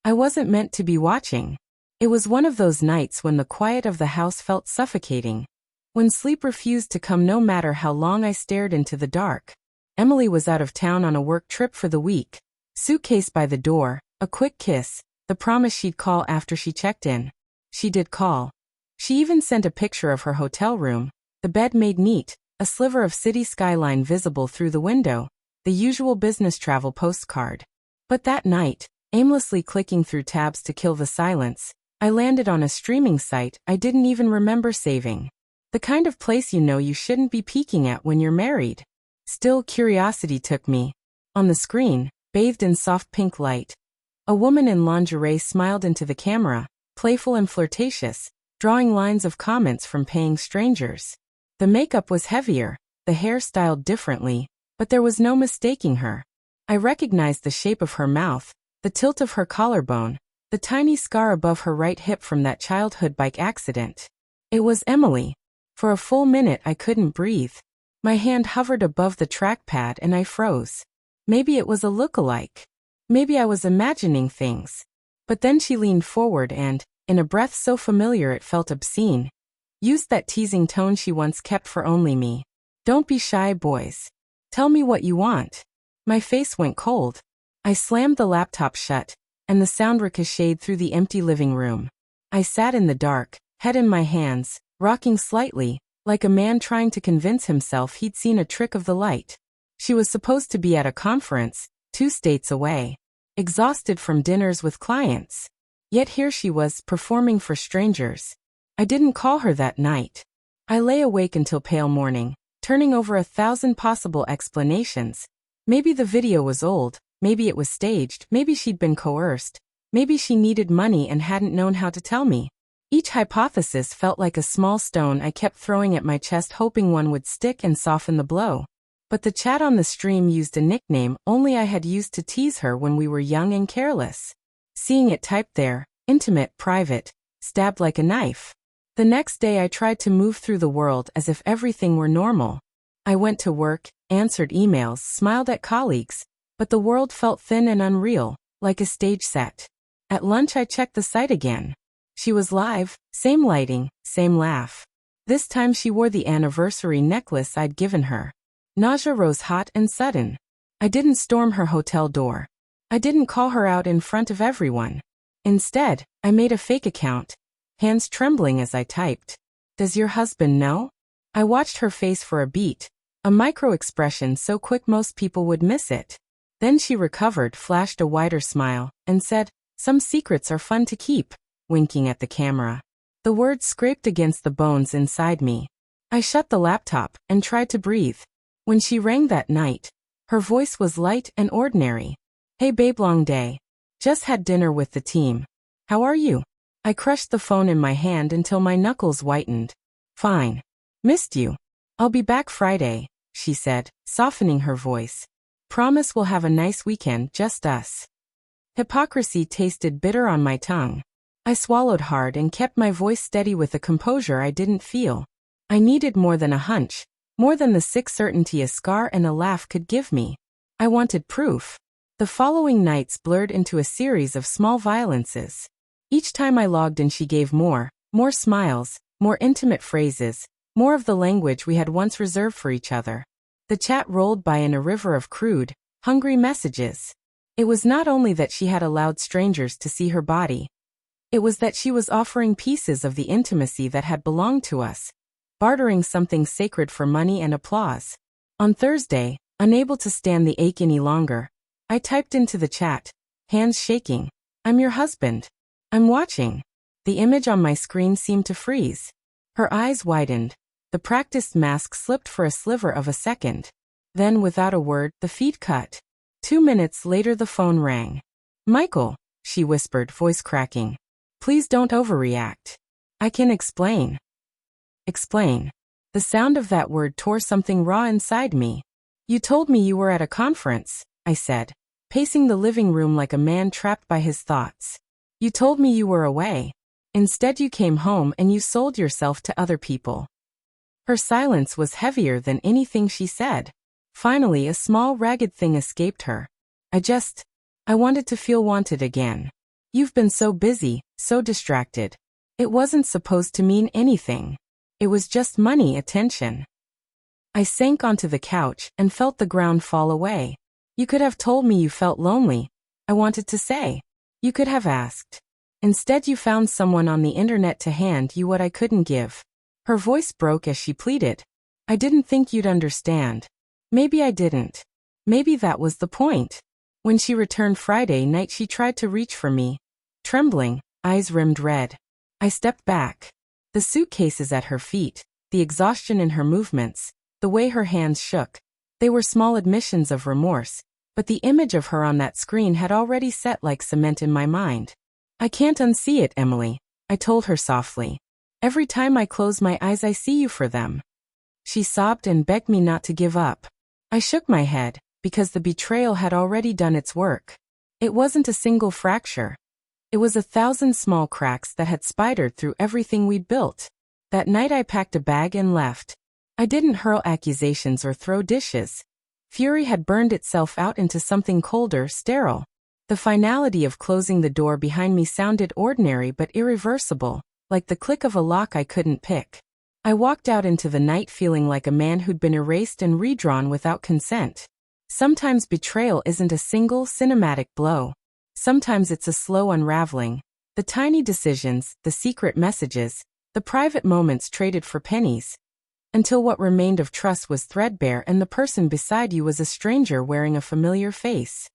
I wasn't meant to be watching. It was one of those nights when the quiet of the house felt suffocating, when sleep refused to come no matter how long I stared into the dark. Emily was out of town on a work trip for the week. Suitcase by the door, a quick kiss, the promise she'd call after she checked in. She did call. She even sent a picture of her hotel room, the bed made neat, a sliver of city skyline visible through the window, the usual business travel postcard. But that night, aimlessly clicking through tabs to kill the silence, I landed on a streaming site I didn't even remember saving. The kind of place you know you shouldn't be peeking at when you're married. Still, curiosity took me. On the screen, bathed in soft pink light, a woman in lingerie smiled into the camera, playful and flirtatious, drawing lines of comments from paying strangers. The makeup was heavier, the hair styled differently, but there was no mistaking her. I recognized the shape of her mouth, the tilt of her collarbone, the tiny scar above her right hip from that childhood bike accident. It was Emily. For a full minute I couldn't breathe. My hand hovered above the trackpad and I froze. Maybe it was a look-alike. Maybe I was imagining things. But then she leaned forward and, in a breath so familiar it felt obscene, used that teasing tone she once kept for only me. "Don't be shy, boys. Tell me what you want." My face went cold. I slammed the laptop shut, and the sound ricocheted through the empty living room. I sat in the dark, head in my hands, rocking slightly, like a man trying to convince himself he'd seen a trick of the light. She was supposed to be at a conference, 2 states away, exhausted from dinners with clients. Yet here she was, performing for strangers. I didn't call her that night. I lay awake until pale morning, turning over 1,000 possible explanations. Maybe the video was old, maybe it was staged, maybe she'd been coerced, maybe she needed money and hadn't known how to tell me. Each hypothesis felt like a small stone I kept throwing at my chest, hoping one would stick and soften the blow. But the chat on the stream used a nickname only I had used to tease her when we were young and careless. Seeing it typed there, intimate, private, stabbed like a knife. The next day I tried to move through the world as if everything were normal. I went to work, answered emails, smiled at colleagues, but the world felt thin and unreal, like a stage set. At lunch I checked the site again. She was live, same lighting, same laugh. This time she wore the anniversary necklace I'd given her. Nausea rose hot and sudden. I didn't storm her hotel door. I didn't call her out in front of everyone. Instead, I made a fake account, hands trembling as I typed. "Does your husband know?" I watched her face for a beat, a micro-expression so quick most people would miss it. Then she recovered, flashed a wider smile, and said, "Some secrets are fun to keep," winking at the camera. The words scraped against the bones inside me. I shut the laptop and tried to breathe. When she rang that night, her voice was light and ordinary. "Hey babe, long day. Just had dinner with the team. How are you?" I crushed the phone in my hand until my knuckles whitened. "Fine. Missed you. I'll be back Friday," she said, softening her voice. "Promise we'll have a nice weekend, just us." Hypocrisy tasted bitter on my tongue. I swallowed hard and kept my voice steady with a composure I didn't feel. I needed more than a hunch, more than the sick certainty a scar and a laugh could give me. I wanted proof. The following nights blurred into a series of small violences. Each time I logged in she gave more smiles, more intimate phrases, more of the language we had once reserved for each other. The chat rolled by in a river of crude, hungry messages. It was not only that she had allowed strangers to see her body. It was that she was offering pieces of the intimacy that had belonged to us, bartering something sacred for money and applause. On Thursday, unable to stand the ache any longer, I typed into the chat, hands shaking, "I'm your husband. I'm watching." The image on my screen seemed to freeze. Her eyes widened. The practiced mask slipped for a sliver of a second. Then, without a word, the feed cut. 2 minutes later the phone rang. "Michael," she whispered, voice cracking. "Please don't overreact. I can explain." Explain. The sound of that word tore something raw inside me. "You told me you were at a conference," I said, pacing the living room like a man trapped by his thoughts. "You told me you were away. Instead you came home and you sold yourself to other people." Her silence was heavier than anything she said. Finally a small ragged thing escaped her. I wanted to feel wanted again. You've been so busy, so distracted. It wasn't supposed to mean anything. It was just money, attention. I sank onto the couch and felt the ground fall away. You could have told me you felt lonely, I wanted to say. You could have asked. Instead you found someone on the internet to hand you what I couldn't give. Her voice broke as she pleaded. I didn't think you'd understand. Maybe I didn't. Maybe that was the point. When she returned Friday night she tried to reach for me. Trembling, eyes rimmed red. I stepped back. The suitcases at her feet, the exhaustion in her movements, the way her hands shook. They were small admissions of remorse, but the image of her on that screen had already set like cement in my mind. I can't unsee it, Emily, I told her softly. Every time I close my eyes I see you for them. She sobbed and begged me not to give up. I shook my head, because the betrayal had already done its work. It wasn't a single fracture. It was 1,000 small cracks that had spidered through everything we'd built. That night I packed a bag and left. I didn't hurl accusations or throw dishes. Fury had burned itself out into something colder, sterile. The finality of closing the door behind me sounded ordinary but irreversible, like the click of a lock I couldn't pick. I walked out into the night feeling like a man who'd been erased and redrawn without consent. Sometimes betrayal isn't a single, cinematic blow. Sometimes it's a slow unraveling. The tiny decisions, the secret messages, the private moments traded for pennies. Until what remained of trust was threadbare and the person beside you was a stranger wearing a familiar face.